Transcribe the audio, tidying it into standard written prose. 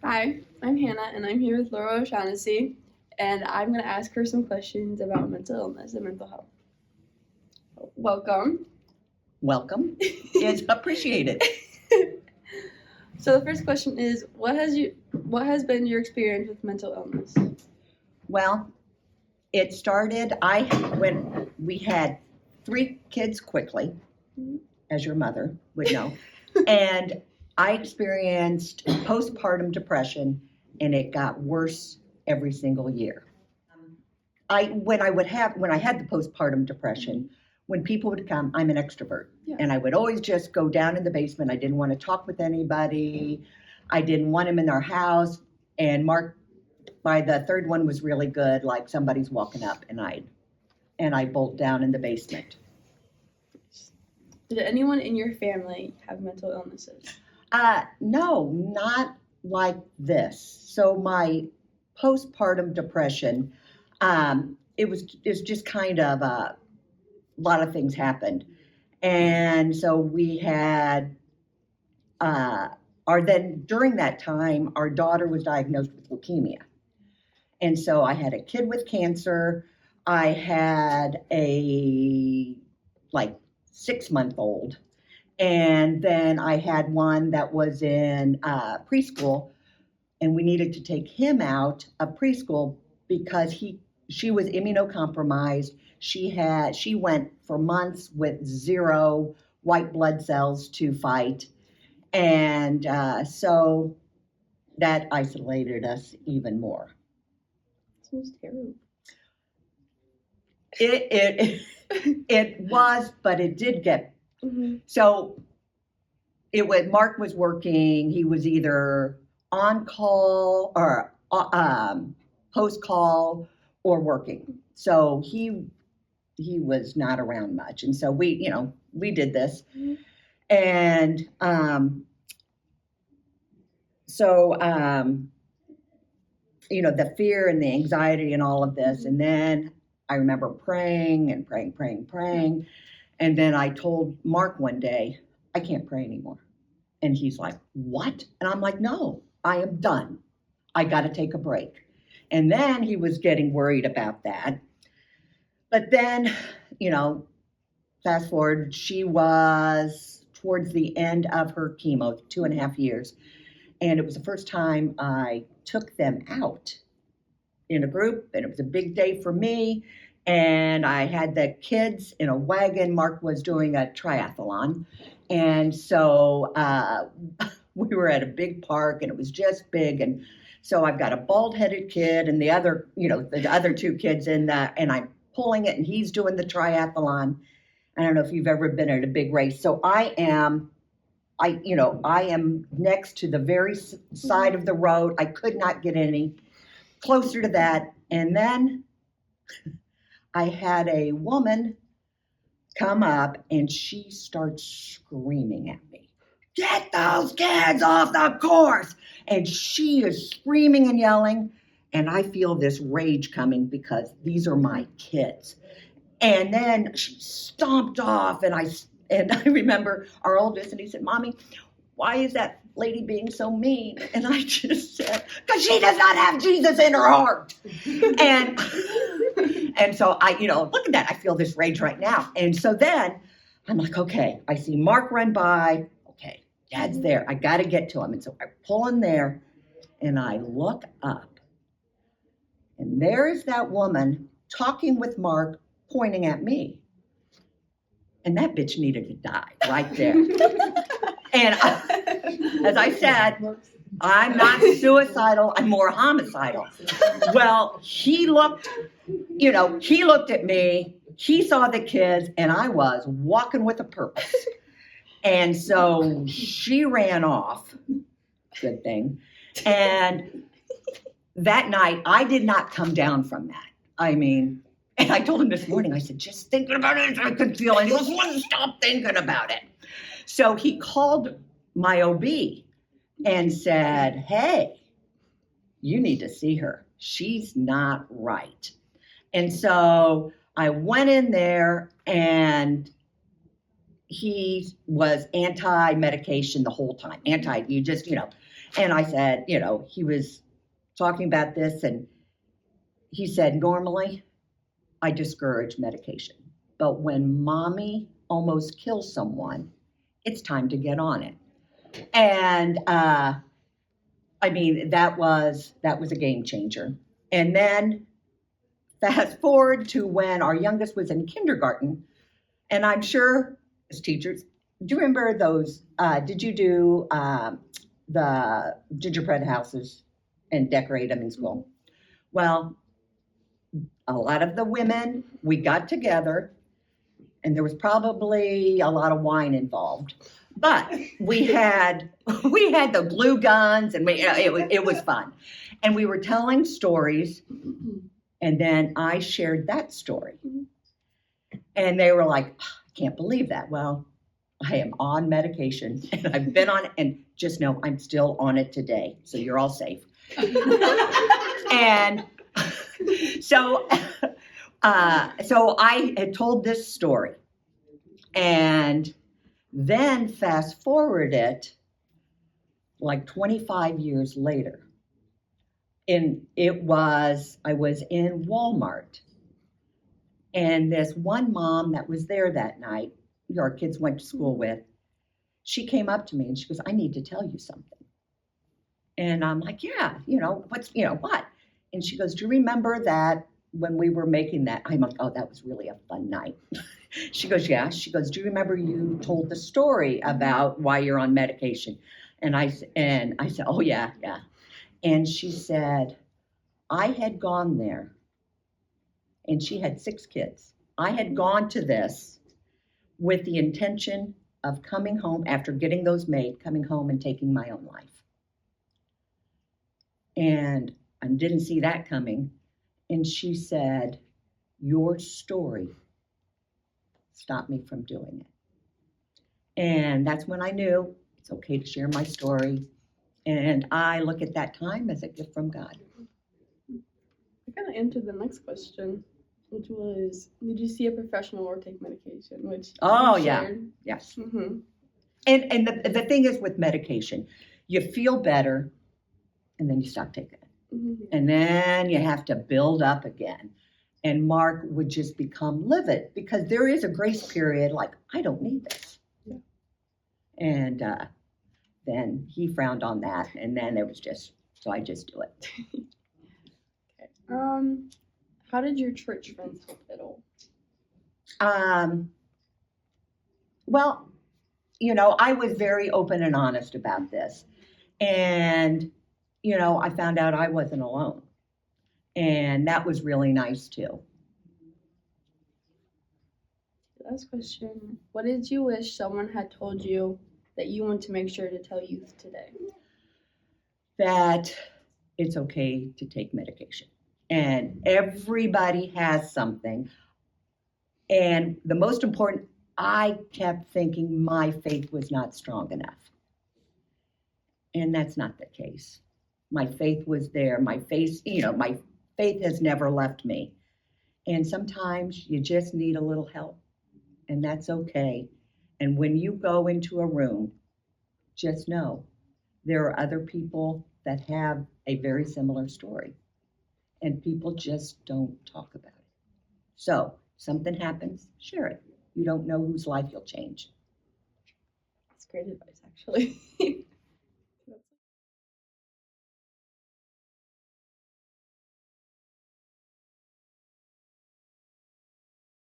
Hi, I'm Hannah, and I'm here with Laura O'Shaughnessy, and I'm going to ask her some questions about mental illness and mental health. Welcome. Welcome. It's appreciated. So the first question is, what has been your experience with mental illness? Well, it started when we had 3 kids quickly, as your mother would know, and I experienced postpartum depression, and it got worse every single year. When I had the postpartum depression, when people would come, I'm an extrovert, and I would always just go down in the basement. I didn't want to talk with anybody. I didn't want him in our house. And Mark, by the third one, was really good. Like somebody's walking up, and I bolt down in the basement. Did anyone in your family have mental illnesses? No, not like this. So my postpartum depression, it was just kind of a lot of things happened, and so we had during that time, our daughter was diagnosed with leukemia, and so I had a kid with cancer. I had a 6-month-old, and then I had one that was in preschool, and we needed to take him out of preschool because she was immunocompromised. She went for months with 0 white blood cells to fight, and so that isolated us even more. Sounds terrible. It was, but it did get. So Mark was working. He was either on call or post call or working. So he was not around much. And so we did this. And the fear and the anxiety and all of this. And then I remember praying and praying. And then I told Mark one day, I can't pray anymore. And he's like, what? And I'm like, no, I am done. I got to take a break. And then he was getting worried about that. But then, fast forward, she was towards the end of her chemo, 2.5 years. And it was the first time I took them out in a group, and it was a big day for me. And I had the kids in a wagon. Mark was doing a triathlon. And so we were at a big park, and it was just big. And so I've got a bald-headed kid and the other 2 kids and I'm pulling it, and he's doing the triathlon. I don't know if you've ever been at a big race. So I am next to the very side of the road. I could not get any closer to that. And then I had a woman come up, and she starts screaming at me, get those kids off the course. And she is screaming and yelling. And I feel this rage coming because these are my kids. And then she stomped off, and I remember our oldest, and he said, Mommy, why is that lady being so mean? And I just said, because she does not have Jesus in her heart. And so look at that. I feel this rage right now. And so then I'm like, okay, I see Mark run by. Okay, Dad's there. I got to get to him. And so I pull in there, and I look up, and there is that woman talking with Mark, pointing at me. And that bitch needed to die right there. And as I said, I'm not suicidal. I'm more homicidal. Well, he looked at me. He saw the kids, and I was walking with a purpose. And so she ran off. Good thing. And that night, I did not come down from that. And I told him this morning, I said, just thinking about it, I could feel it. He goes, wouldn't stop thinking about it. So he called my OB and said, hey, you need to see her. She's not right. And so I went in there, and he was anti-medication the whole time. And I said, he was talking about this, and he said, normally I discourage medication, but when mommy almost kills someone, it's time to get on it. And I mean, that was a game changer. And then fast forward to when our youngest was in kindergarten, and I'm sure as teachers, do you remember those? Did you do the gingerbread houses and decorate them in school? Well, a lot of the women, we got together, and there was probably a lot of wine involved. But we had the glue guns, and it was fun, and we were telling stories, and then I shared that story, and they were like, "I can't believe that." Well, I am on medication, and I've been on it, and just know I'm still on it today, so you're all safe. And so I had told this story, and then fast forward it like 25 years later. I was in Walmart, and this one mom that was there that night, our kids went to school with, she came up to me and she goes, "I need to tell you something." And I'm like, "Yeah, what?" And she goes, "Do you remember that when we were making that?" I'm like, "Oh, that was really a fun night." She goes, "Yeah." She goes, "Do you remember you told the story about why you're on medication?" And I said, "Oh, yeah, yeah." And she said, "I had gone there," and she had 6 kids. "I had gone to this with the intention of coming home after getting those made, coming home and taking my own life. And I didn't see that coming." And she said, "Your story stopped me from doing it." And that's when I knew it's okay to share my story. And I look at that time as a gift from God. I kind of answered the next question, which was, did you see a professional or take medication? Which Oh, you yeah. shared. Yes. Mm-hmm. And the thing is with medication, you feel better and then you stop taking it. Mm-hmm. And then you have to build up again. And Mark would just become livid because there is a grace period like, I don't need this. Yeah. And then he frowned on that. And then it was just, so I just do it. Okay. How did your church friends help at all? Well, I was very open and honest about this. And, I found out I wasn't alone. And that was really nice too. Last question. What did you wish someone had told you that you want to make sure to tell youth today? That it's okay to take medication. And everybody has something. And the most important, I kept thinking my faith was not strong enough. And that's not the case. My faith was there. My faith has never left me. And sometimes you just need a little help, and that's okay. And when you go into a room, just know there are other people that have a very similar story, and people just don't talk about it. So, something happens, share it. You don't know whose life you'll change. That's great advice, actually.